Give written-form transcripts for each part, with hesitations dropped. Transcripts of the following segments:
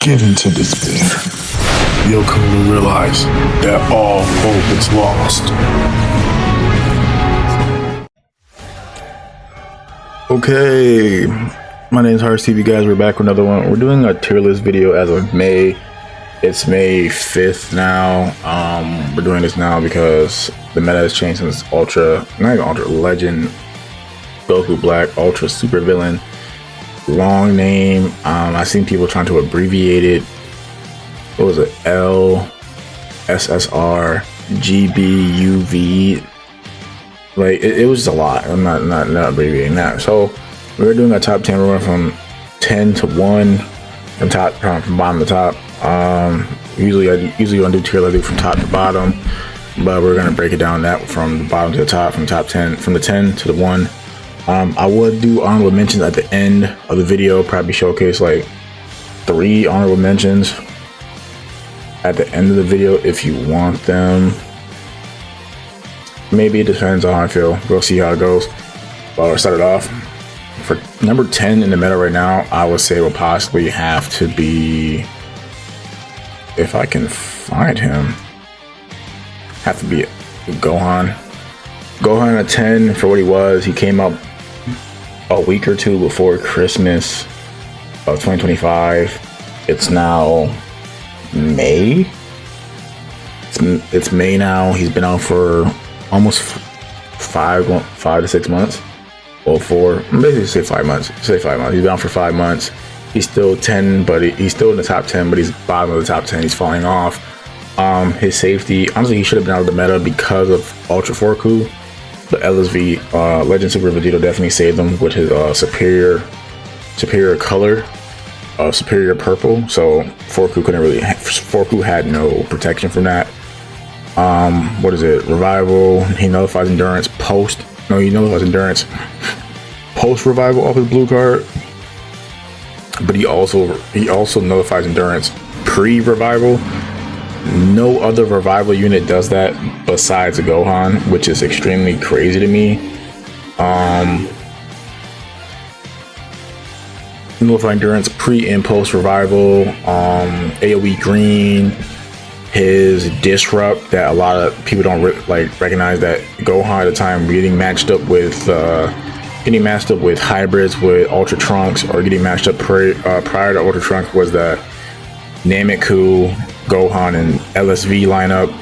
Get into despair. You'll come to realize that all hope is lost. Okay, my name is Hard TV, guys. We're back with another one. We're doing a tier list video as of May. It's May 5th now. We're doing this now because the meta has changed since Ultra, not even Ultra, Legend, Goku Black, Ultra Super Villain. Long name. I've seen people trying to abbreviate it. What was it? LSSR GBUV. Like it was just a lot. I'm not abbreviating that. So we're doing a top 10. We're going from 10 to 1, from bottom to top. Usually I want to do tier list from top to bottom, but we're gonna break it down that from the bottom to the top, from top 10, from the 10 to the 1. I would do honorable mentions at the end of the video, probably showcase like 3 honorable mentions at the end of the video if you want them. Maybe it depends on how I feel. We'll see how it goes. But I'll start it off. For number 10 in the meta right now, I would say will possibly have to be, if I can find him, have to be Gohan. Gohan at 10 for what he was. He came up a week or two before Christmas of 2025. It's now May. It's May now. He's been out for almost 5 to 6 months. Well, 4, basically say 5 months. Say 5 months. He's been out for 5 months. He's still 10, but he's still in the top 10, but he's bottom of the top 10. He's falling off. His safety, honestly, he should have been out of the meta because of Ultra Forku. The LSV Legend Super Vegito definitely saved him with his superior color, superior purple. So Forku had no protection from that. What is it? Revival. He nullifies endurance he nullifies endurance post revival off his blue card. But he also nullifies endurance pre-revival. No other revival unit does that besides Gohan, which is extremely crazy to me. Nullify endurance pre and post revival. AoE green. His disrupt that a lot of people don't recognize, that Gohan at the time getting matched up with hybrids with Ultra Trunks, or getting matched up prior to Ultra Trunks, was the Nameku, Gohan, and LSV lineup.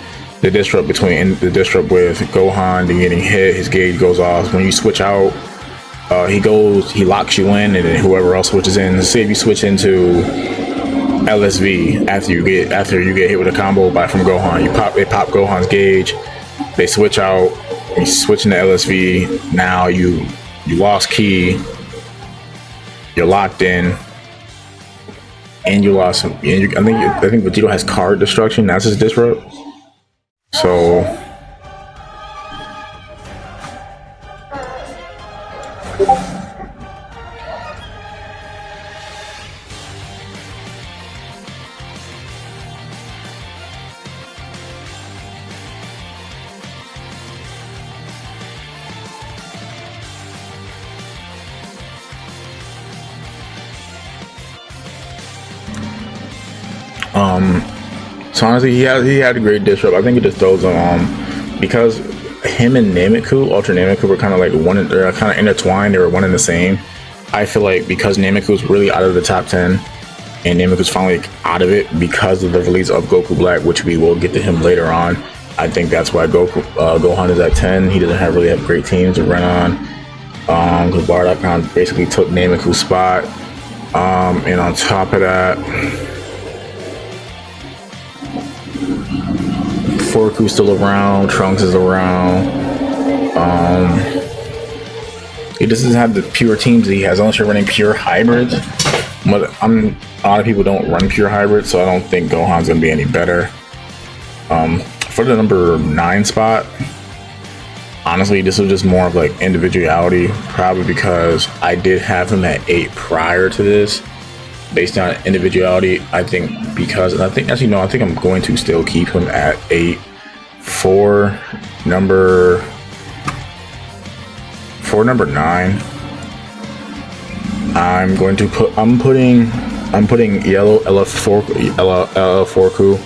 The disrupt with Gohan, then getting hit, his gauge goes off. When you switch out, he locks you in, and then whoever else switches in. Say if you switch into LSV after you get hit with a combo from Gohan, they pop Gohan's gauge, they switch out, you switch into LSV. Now you lost key, you're locked in, and you lost some. I think Vegito has card destruction. That's his disrupt. So honestly, he had a great disrupt. I think it just throws him because him and Nameku, Ultra Nameku, were kind of like they're kind of intertwined. They were one and the same. I feel like because Nameku's really out of the top 10, and Nameku's finally out of it because of the release of Goku Black, which we will get to him later on. I think that's why Gohan is at 10. He doesn't really have great teams to run on. Because Bardock basically took Nameku's spot. And on top of that, Forku's still around, Trunks is around. He doesn't have the pure teams that he has unless you're running pure hybrids. But a lot of people don't run pure hybrids, so I don't think Gohan's gonna be any better. For the number 9 spot, honestly, this was just more of like individuality, probably because I did have him at 8 prior to this. Based on individuality, I think I think I'm going to still keep him at 8. For number 9, I'm putting I'm putting yellow LF4Ku.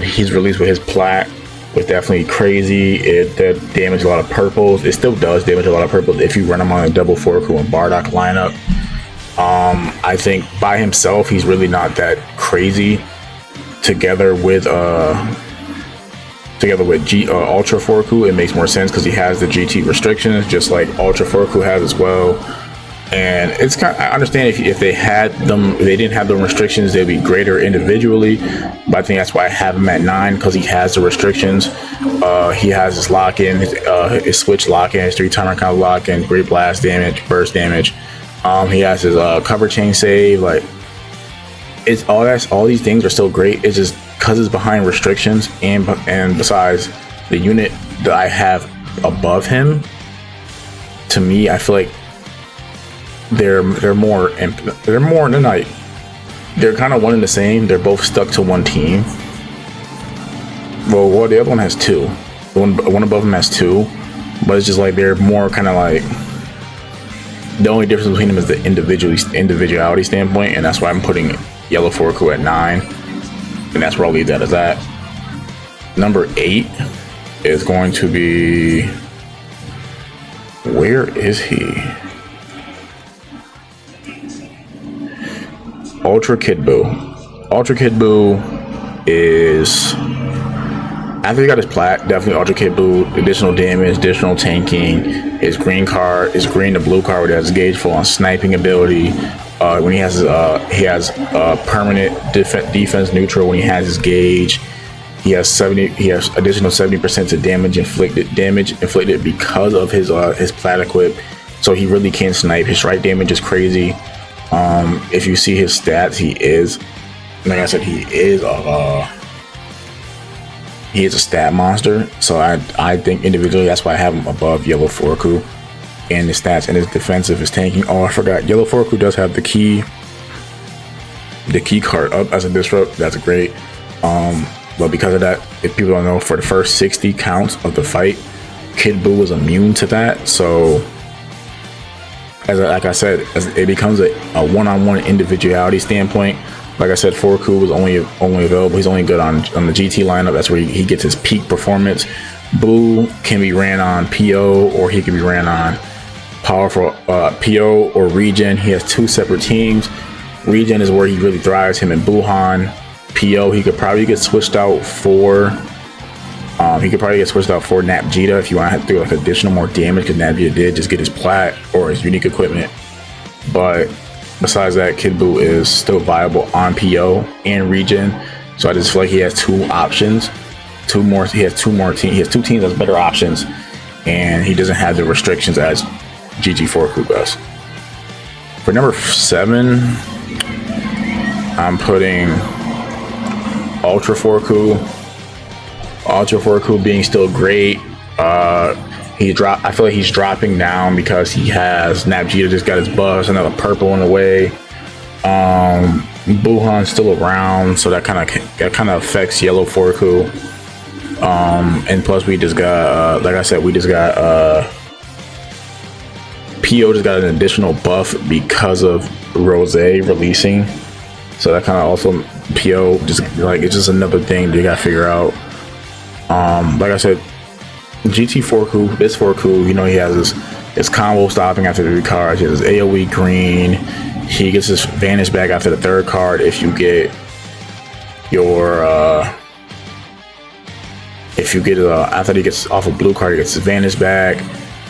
He's released with his plat, was definitely crazy. It did damage a lot of purples. It still does damage a lot of purples if you run him on a double 4Ku and Bardock lineup. I think by himself he's really not that crazy. Together with Ultra 4Ku, it makes more sense because he has the GT restrictions, just like Ultra 4Ku has as well. And it's kind of, I understand if they had them, if they didn't have the restrictions, they'd be greater individually. But I think that's why I have him at 9, because he has the restrictions. He has his lock-in, his switch lock-in, his 3-timer kind of lock-in, great blast damage, burst damage. He has his cover chain save. Like, it's all these things are still great. It's just because it's behind restrictions, and besides the unit that I have above him, to me, I feel like they're more than like, they're kind of one and the same. They're both stuck to one team. Well, the other one has 2. The one above him has 2, but it's just like they're more kind of like, the only difference between them is the individuality standpoint, and that's why I'm putting yellow 4Ku at 9, and that's where I'll leave that as that. Number 8 is going to be, where is he? Ultra Kid Buu. Ultra Kid Buu is, after he got his plat, definitely Ultra Kid Buu, additional damage, additional tanking. His green card, his green to blue card, that has gauge full on sniping ability. When he has permanent defense neutral. When he has his gauge, he has additional 70% to damage inflicted because of his plat equip. So he really can snipe. His strike damage is crazy. If you see his stats, he is, like I said, he is a stat monster. So I think individually that's why I have him above yellow 4Ku. And his stats and his defensive, his tanking. Oh, I forgot, yellow 4Ku does have the key card up as a disrupt. That's great. But because of that, if people don't know, for the first 60 counts of the fight, Kid Buu was immune to that. So like I said, as it becomes a one-on-one individuality standpoint. Like I said, 4Ku was only available. He's only good on the GT lineup. That's where he gets his peak performance. Buu can be ran on PO, or he can be ran on powerful PO or Regen. He has 2 separate teams. Regen is where he really thrives. Him and Buhan. PO, he could probably get switched out for. He could probably get switched out for Nap Vegeta if you want to have to do like additional more damage, because Nap Vegeta did just get his plat or his unique equipment. But besides that, Kid Buu is still viable on PO and Regen. So I just feel like he has 2 options. He has 2 teams as better options, and he doesn't have the restrictions as GT4Ku does. For number 7, I'm putting Ultra 4Ku. Ultra 4Ku being still great. I feel like he's dropping down because he has Nap Vegeta just got his buffs, another purple in the way. Buhan's still around, so that kind of affects yellow 4Ku. And plus we just got like I said, we just got PO just got an additional buff because of Rose releasing. So that kind of also, PO just like, it's just another thing they gotta figure out. Like I said, GT4Ku, this 4Ku, you know, he has his combo stopping after the 3 cards. He has his AoE green. He gets his vanish back after the 3rd card if you get your after he gets off a blue card, he gets his vanish back,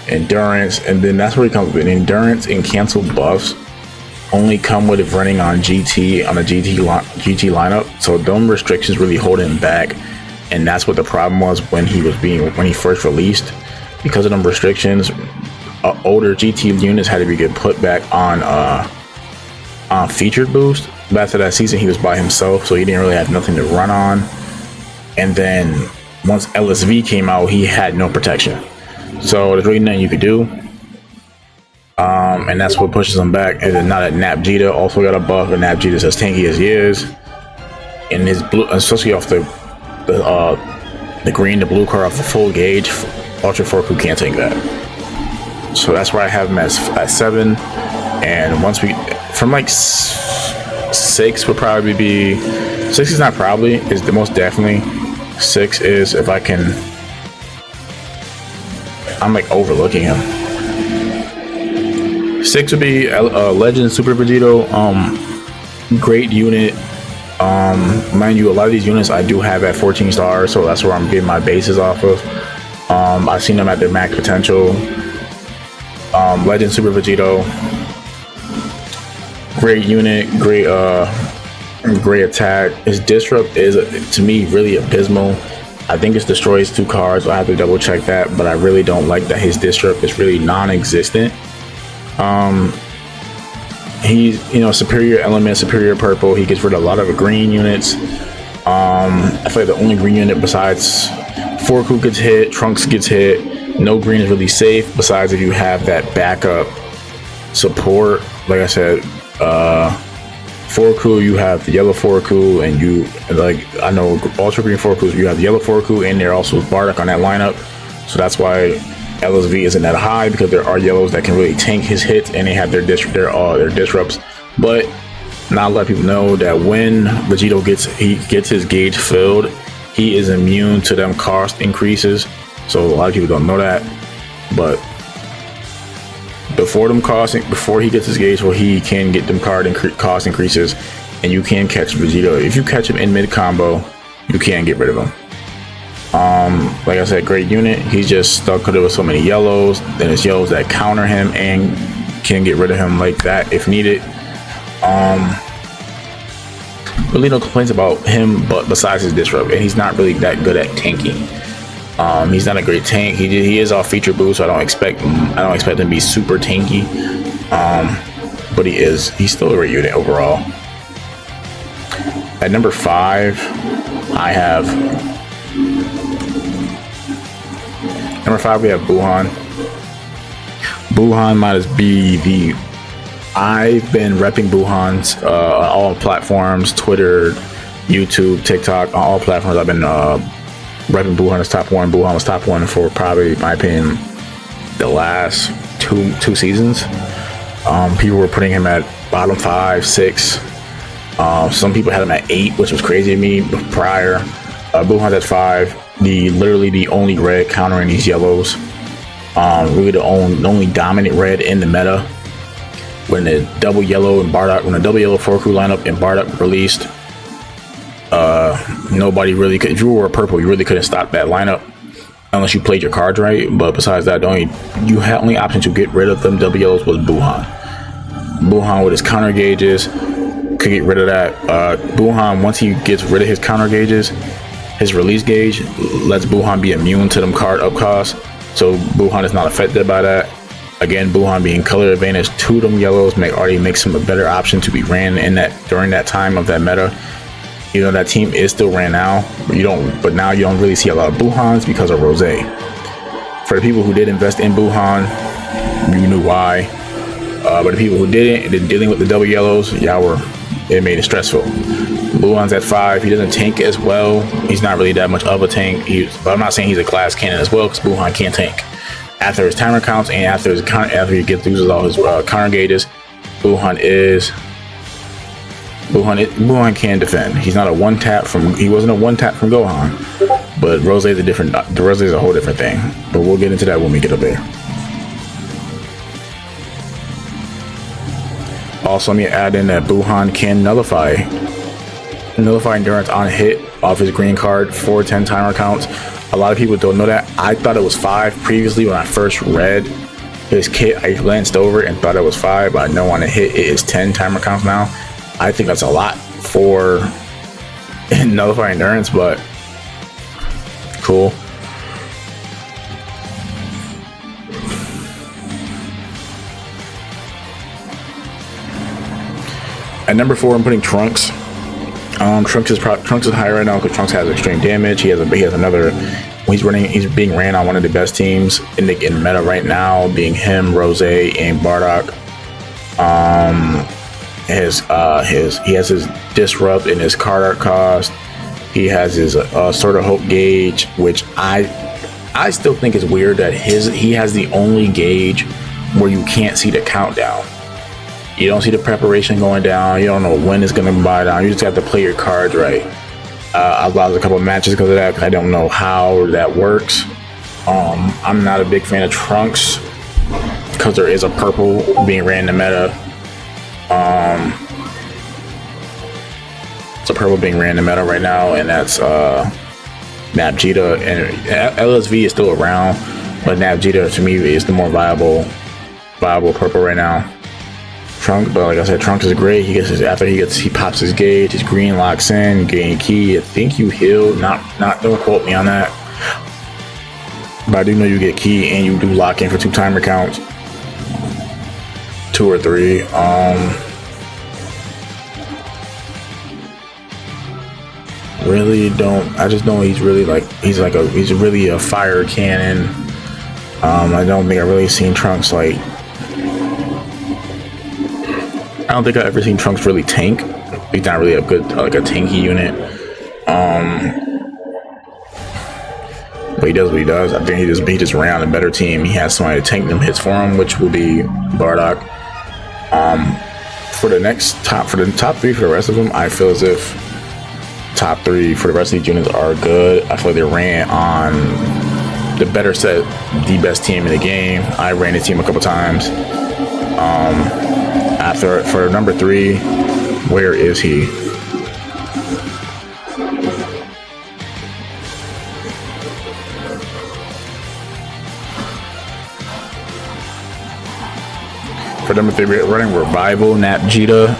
endurance, and then that's where he comes with endurance and cancel buffs. Only come with it running on GT on a GT lineup, so them restrictions really hold him back. And that's what the problem was when he first released. Because of them restrictions, older GT units had to be put back on featured boost. But after that season, he was by himself, so he didn't really have nothing to run on. And then once LSV came out, he had no protection, so there's really nothing you could do. And that's what pushes him back. And then now that Nap Vegeta also got a buff, and Nap Vegeta's as tanky as he is, and his blue, especially off the green to blue card off the full gauge, Ultra 4Ku can't take that. So that's why I have him at 7. And once from like 6 would probably be 6 is not probably, is the most definitely. 6 is if I can. I'm like overlooking him. 6 would be Legend Super Vegito. Great unit. Mind you, a lot of these units I do have at 14 stars, so that's where I'm getting my bases off of. I've seen them at their max potential. Legend Super Vegito. Great unit, great attack. His disrupt is to me really abysmal. I think it destroys 2 cards. I have to double check that, but I really don't like that his disrupt is really non-existent. He's, superior element, superior purple. He gets rid of a lot of green units. I feel like the only green unit besides Forku gets hit, Trunks gets hit. No green is really safe besides if you have that backup support. Like I said, Forku, you have the yellow Forku, and I know Ultra Green Forkus, you have the yellow Forku, and there also is Bardock on that lineup. So that's why LSV isn't that high, because there are yellows that can really tank his hits, and they have their disrupts. But not a lot of people know that when Vegito gets his gauge filled, he is immune to them cost increases. So a lot of people don't know that, but before he gets his gauge, he can get them cost increases, and you can catch Vegito. If you catch him in mid combo, you can get rid of him. Like I said, great unit. He's just stuck with so many yellows. Then it's yellows that counter him and can get rid of him like that if needed. Really no complaints about him, but besides his disrupt, and he's not really that good at tanking. He's not a great tank. He is off feature boost, so I don't expect him to be super tanky. But he's still a great unit overall. At number 5, we have Gohan. Gohan might be I've been repping Gohan's on all platforms, Twitter, YouTube, TikTok, on all platforms. I've been repping Gohan as top 1. Gohan was top 1 for probably, in my opinion, the last two seasons. People were putting him at bottom 5, 6. Some people had him at 8, which was crazy to me prior. Gohan's at 5. Literally the only red countering these yellows. Really the only dominant red in the meta. When the double yellow Forku lineup and Bardock released, nobody really could. If you were a purple, you really couldn't stop that lineup unless you played your cards right. But besides that, the only option to get rid of them double yellows was Gohan. Gohan with his counter gauges could get rid of that. Gohan, once he gets rid of his counter gauges, his release gauge lets Gohan be immune to them card up costs, so Gohan is not affected by that. Again, Gohan being color advantage to them yellows already makes him a better option to be ran during that time of that meta. That team is still ran now, but now you don't really see a lot of Gohans because of Rose. For the people who did invest in Gohan, you knew why. But the people who didn't, and then dealing with the double yellows, it made it stressful. Gohan's at 5. He doesn't tank as well. He's not really that much of a tank. But I'm not saying he's a class cannon as well, because Gohan can't tank. After his timer counts and after he loses all his counter gauges, Gohan can defend. He wasn't a one tap from Gohan, but Rose is a whole different thing. But we'll get into that when we get up there. Also, let me add in that Gohan can nullify endurance on hit off his green card for 10 timer counts. A lot of people don't know that. I thought it was 5 previously when I first read his kit. I glanced over it and thought it was 5, but I know on a hit it is 10 timer counts now. I think that's a lot for nullify endurance, but cool. At number 4, I'm putting Trunks. Trunks is higher right now because Trunks has extreme damage. He has another. He's being ran on one of the best teams in the meta right now, being him, Rose, and Bardock. He has his disrupt and his card art cost. He has his sort of hope gauge, which I still think is weird that he has the only gauge where you can't see the countdown. You don't see the preparation going down. You don't know when it's going to buy down. You just have to play your cards right. I've lost a couple of matches because of that, because I don't know how that works. I'm not a big fan of Trunks because there is a purple being ran in the meta. It's a purple being ran in the meta right now, and that's Vegeta. And LSV is still around, but Vegeta to me is the more viable purple right now. Trunks, but like I said, Trunks is great. He pops his gauge, his green locks in, gain key. I think you heal. Don't quote me on that. But I do know you get key and you do lock in for 2 timer counts. 2 or 3. Really don't. I just know he's really he's really a fire cannon. I don't think I've really seen Trunks like. I don't think I've ever seen Trunks really tank. He's not really a good a tanky unit. But he does what he does. I think he just ran on a better team. He has somebody to tank them hits for him, which will be Bardock. For the top 3 for the rest of them, I feel as if top 3 for the rest of these units are good. I feel like they ran on the better set, the best team in the game. I ran the team a couple times. For number 3, where is he? For number 3, we're running Revival, Vegeta.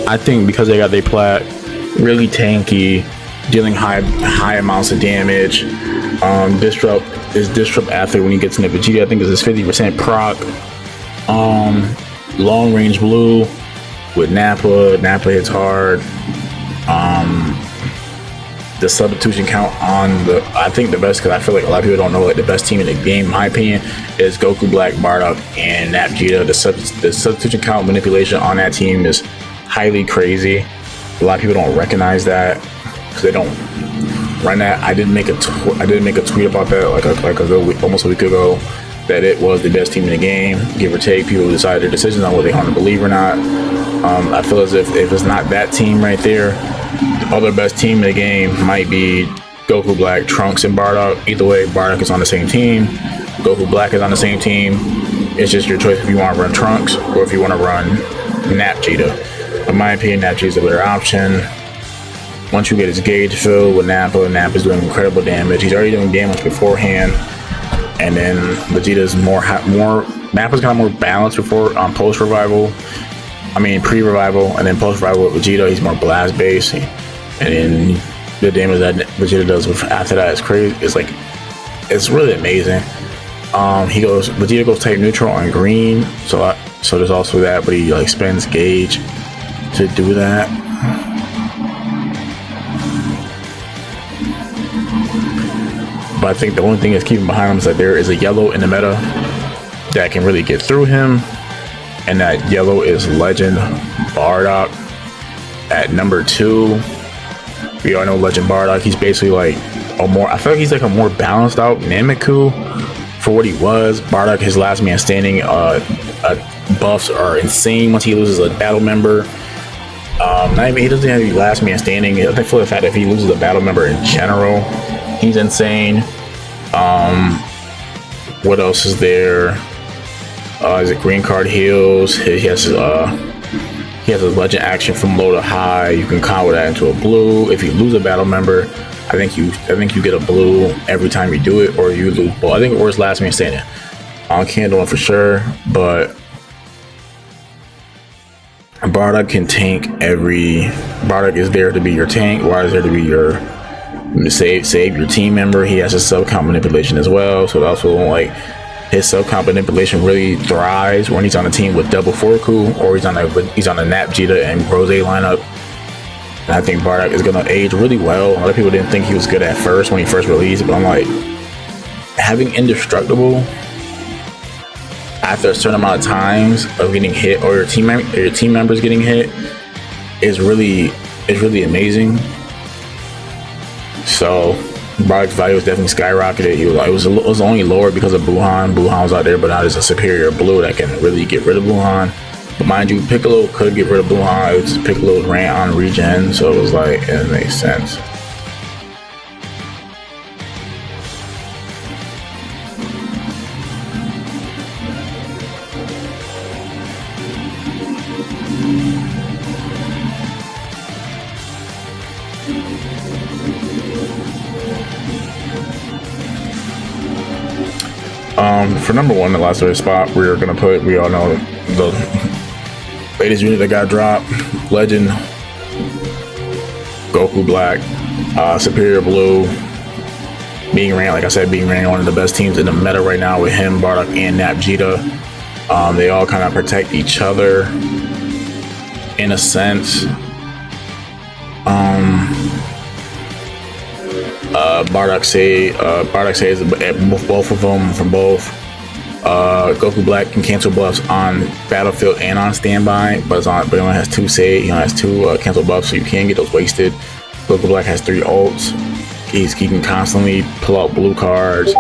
I think because they got their plat, really tanky, dealing high amounts of damage. Disrupt athlete when he gets into Vegeta. I think is his 50% proc. Long range blue with Nappa. Nappa hits hard. The substitution count on I think the best, because I feel like a lot of people don't know, like the best team in the game, in my opinion, is Goku, Black, Bardock, and Vegeta. The substitution count manipulation on that team is highly crazy. A lot of people don't recognize that because they don't run that. I did make a tweet about that almost a week ago, that it was the best team in the game, give or take. People decide their decisions on whether they want to believe or not. I feel as if it's not that team right there, the other best team in the game might be Goku Black, Trunks, and Bardock. Either way, Bardock is on the same team. Goku Black is on the same team. It's just your choice if you want to run Trunks or if you want to run Vegeta. In my opinion, Vegeta is a better option. Once you get his gauge filled with Nappa, Nappa's doing incredible damage. He's already doing damage beforehand. And then Vegeta's Nappa's kind of more balanced before pre-revival, and then post-revival with Vegeta, he's more blast based, and then the damage that Vegeta does after that is crazy. It's really amazing. Vegeta goes type neutral on green, so there's also that, but he spends gauge to do that. But I think the only thing that's keeping behind him is that there is a yellow in the meta that can really get through him, and that yellow is Legend Bardock at number 2. We all know Legend Bardock. He's basically I feel like he's a more balanced out Nameku for what he was. Bardock, his last man standing buffs are insane once he loses a battle member. He doesn't have to be last man standing. I think for the fact that if he loses a battle member in general, he's insane. What else is there? Is it green card heals? He has his legend action from low to high. You can combo that into a blue. If you lose a battle member, I think you get a blue every time you do it, or you lose. Well, I think it was last man standing. I can't do it for sure, but Bardock can tank Bardock is there to be your tank. Bardock is there to be your save your team member. He has a sub comp manipulation as well, so that's also his sub comp manipulation really thrives when he's on a team with double Forku, or he's on a Vegeta and Rose lineup. And I think Bardock is gonna age really well. A lot of people didn't think he was good at first when he first released, but I'm having indestructible after a certain amount of times of getting hit, or your team members getting hit, is really amazing. So Bardock's value was definitely skyrocketed. It was only lower because of Buhan. Buhan was out there, but now there's a superior blue that can really get rid of Buhan. But mind you, Piccolo could get rid of Gohan. It was just Piccolo's ran on regen, so it was like, it makes sense. For number one, the last spot, we all know the latest unit that got dropped, Legend, Goku Black, Superior Blue, being ranked, like I said, being ranked one of the best teams in the meta right now with him, Bardock, and Vegeta. They all kind of protect each other in a sense. Bardock says both of them from both. Goku Black can cancel buffs on battlefield and on standby, but he only has two cancel buffs, so you can get those wasted. Goku Black has 3 ults. He can constantly pull out blue cards.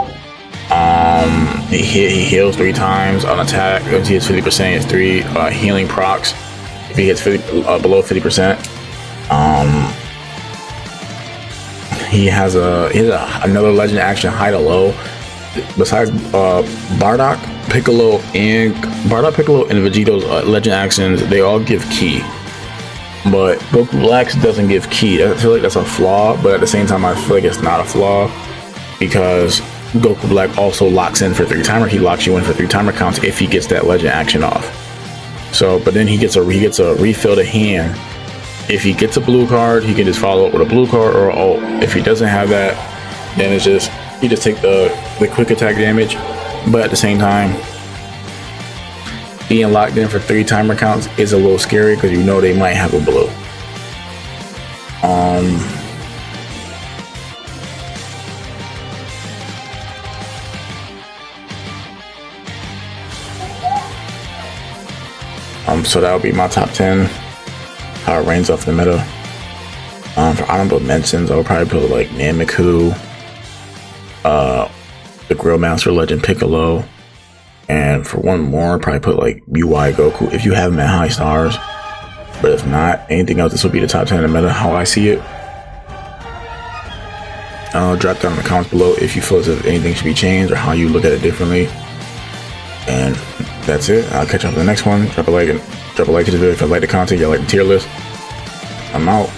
He heals 3 times on attack. If he hits 50%, it's 3 healing procs. If he hits below 50%, he has another legend action high to low. Besides Bardock, Piccolo, and Vegito's legend actions, they all give ki. But Goku Black's doesn't give ki. I feel like that's a flaw, but at the same time, I feel like it's not a flaw because Goku Black also locks in for 3 timer. He locks you in for 3 timer counts if he gets that legend action off. So, but then he gets a refill to hand. If he gets a blue card, he can just follow up with a blue card or an ult. If he doesn't have that, then he just take the quick attack damage. But at the same time, being locked in for 3 timer counts is a little scary because you know they might have a blue. So that would be my top 10. How it ranks off the meta. For honorable mentions, I would probably put like Nameku, the Grill Master Legend Piccolo, and for one more, I'd probably put like UI Goku if you have them at high stars. But if not, anything else, this will be the top 10 in the meta, how I see it. Drop down in the comments below if you feel as if anything should be changed or how you look at it differently. And that's it. I'll catch you on the next one. Drop a like to the video if you like the content, you like the tier list. I'm out.